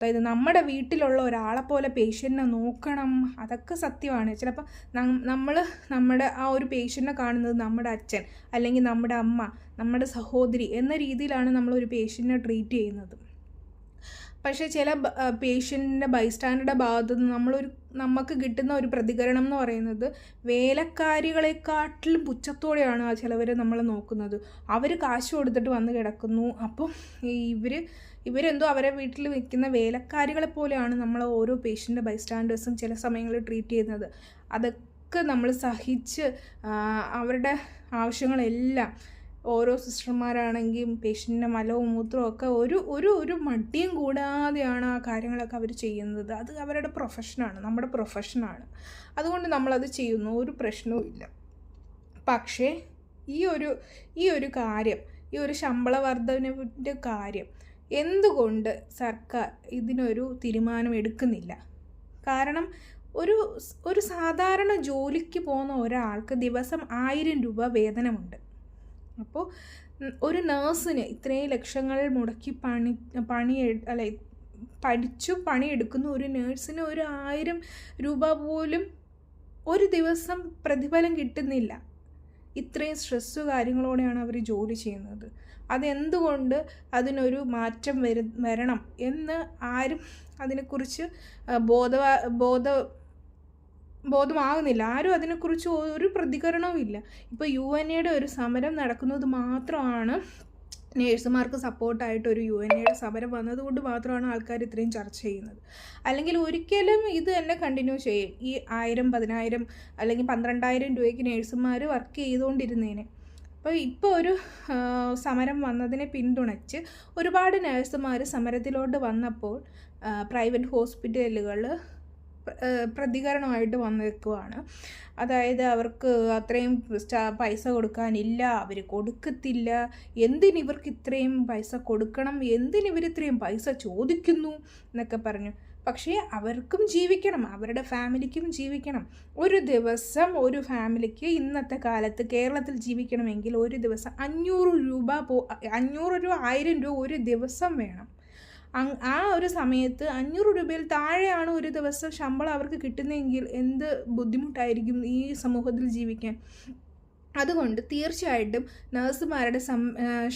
അതായത് നമ്മുടെ വീട്ടിലുള്ള ഒരാളെ പോലെ പേഷ്യൻറ്റിനെ നോക്കണം, അതൊക്കെ സത്യമാണ്. ചിലപ്പോൾ നമ്മുടെ ആ ഒരു പേഷ്യൻറ്റിനെ കാണുന്നത് നമ്മുടെ അച്ഛൻ അല്ലെങ്കിൽ നമ്മുടെ അമ്മ, നമ്മുടെ സഹോദരി എന്ന രീതിയിലാണ് നമ്മളൊരു പേഷ്യൻറ്റിനെ ട്രീറ്റ് ചെയ്യുന്നത്. പക്ഷേ ചില പേഷ്യൻറ്റിൻ്റെ ബൈസ്റ്റാൻഡറുടെ ഭാഗത്തു നിന്ന് നമുക്ക് കിട്ടുന്ന ഒരു പ്രതികരണം എന്ന് പറയുന്നത് വേലക്കാരികളെക്കാട്ടിലും പുച്ഛത്തോടെയാണ് ആ ചിലവർ നമ്മളെ നോക്കുന്നത്. അവർ കാശ് കൊടുത്തിട്ട് വന്ന് കിടക്കുന്നു. അപ്പം ഇവരെന്തോ അവരെ വീട്ടിൽ നിൽക്കുന്ന വേലക്കാരികളെ പോലെയാണ് നമ്മൾ ഓരോ പേഷ്യൻ്റ് ബൈസ്റ്റാൻഡേഴ്സും ചില സമയങ്ങളിൽ ട്രീറ്റ് ചെയ്യുന്നത്. അതൊക്കെ നമ്മൾ സഹിച്ച് അവരുടെ ആവശ്യങ്ങളെല്ലാം ഓരോ സിസ്റ്റർമാരാണെങ്കിലും പേഷ്യൻറ്റിൻ്റെ മലവും മൂത്രവും ഒക്കെ ഒരു മടിയും കൂടാതെയാണ് ആ കാര്യങ്ങളൊക്കെ അവർ ചെയ്യുന്നത്. അത് അവരുടെ പ്രൊഫഷനാണ്, നമ്മുടെ പ്രൊഫഷനാണ്. അതുകൊണ്ട് നമ്മളത് ചെയ്യുന്നു, ഒരു പ്രശ്നവും ഇല്ല. പക്ഷേ ഈ ഒരു കാര്യം, ഈ ഒരു ശമ്പള വർധനവിൻ്റെ കാര്യം എന്തുകൊണ്ട് സർക്കാർ ഇതിനൊരു തീരുമാനം എടുക്കുന്നില്ല? കാരണം ഒരു സാധാരണ ജോലിക്ക് പോകുന്ന ഒരാൾക്ക് ദിവസം 1000 രൂപ വേതനമുണ്ട്. അപ്പോൾ ഒരു നേഴ്സിന് ഇത്രയും ലക്ഷങ്ങൾ മുടക്കി പഠിച്ചു പണിയെടുക്കുന്ന ഒരു നേഴ്സിന് 1000 രൂപ പോലും ഒരു ദിവസം പ്രതിഫലം കിട്ടുന്നില്ല. ഇത്രയും സ്ട്രെസ്സു കാര്യങ്ങളോടെയാണ് അവർ ജോലി ചെയ്യുന്നത്. അതെന്തുകൊണ്ട് അതിനൊരു മാറ്റം വരണം എന്ന് ആരും അതിനെക്കുറിച്ച് ബോധമാകുന്നില്ല. ആരും അതിനെക്കുറിച്ച് ഒരു പ്രതികരണവും ഇല്ല. ഇപ്പോൾ UNAയുടെ ഒരു സമരം നടക്കുന്നത് മാത്രമാണ്, നേഴ്സുമാർക്ക് സപ്പോർട്ടായിട്ട് ഒരു UNAയുടെ സമരം വന്നതുകൊണ്ട് മാത്രമാണ് ആൾക്കാർ ഇത്രയും ചർച്ച ചെയ്യുന്നത്. അല്ലെങ്കിൽ ഒരിക്കലും ഇത് തന്നെ കണ്ടിന്യൂ ചെയ്യും. ഈ 1000, 10000 അല്ലെങ്കിൽ 12000 രൂപയ്ക്ക് നേഴ്സുമാർ വർക്ക് ചെയ്തുകൊണ്ടിരുന്നേനെ. അപ്പോൾ ഇപ്പോൾ ഒരു സമരം വന്നതിനെ പിന്തുണച്ച് ഒരുപാട് നേഴ്സുമാർ സമരത്തിലോട്ട് വന്നപ്പോൾ പ്രൈവറ്റ് ഹോസ്പിറ്റലുകൾ പ്രതികരണമായിട്ട് വന്നേക്കുവാണ്. അതായത് അവർക്ക് അത്രയും പൈസ കൊടുക്കാനില്ല, അവർ കൊടുക്കത്തില്ല, എന്തിനിവർക്ക് ഇത്രയും പൈസ കൊടുക്കണം, എന്തിനിവർ ഇത്രയും പൈസ ചോദിക്കുന്നു എന്നൊക്കെ പറഞ്ഞു. പക്ഷേ അവർക്കും ജീവിക്കണം, അവരുടെ ഫാമിലിക്കും ജീവിക്കണം. ഒരു ദിവസം ഒരു ഫാമിലിക്ക് ഇന്നത്തെ കാലത്ത് കേരളത്തിൽ ജീവിക്കണമെങ്കിൽ ഒരു ദിവസം 500 രൂപ 1000 രൂപ ഒരു ദിവസം വേണം. ആ ഒരു സമയത്ത് 500 രൂപയിൽ താഴെയാണ് ഒരു ദിവസം ശമ്പളം അവർക്ക് കിട്ടുന്നതെങ്കിൽ എന്ത് ബുദ്ധിമുട്ടായിരിക്കും ഈ സമൂഹത്തിൽ ജീവിക്കാൻ. അതുകൊണ്ട് തീർച്ചയായിട്ടും നഴ്സുമാരുടെ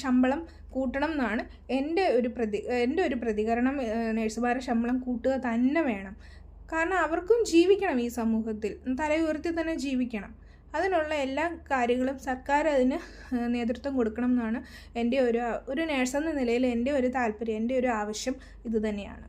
ശമ്പളം കൂട്ടണം എന്നാണ് എൻ്റെ ഒരു പ്രതികരണം. നഴ്സുമാരുടെ ശമ്പളം കൂട്ടുക തന്നെ വേണം. കാരണം അവർക്കും ജീവിക്കണം, ഈ സമൂഹത്തിൽ തലയുയർത്തി തന്നെ ജീവിക്കണം. അതിനുള്ള എല്ലാ കാര്യങ്ങളും സർക്കാർ അതിന് നേതൃത്വം കൊടുക്കണം എന്നാണ് എൻ്റെ ഒരു നേഴ്സെന്ന നിലയിൽ എൻ്റെ ഒരു താല്പര്യം, എൻ്റെ ഒരു ആവശ്യം ഇതുതന്നെയാണ്.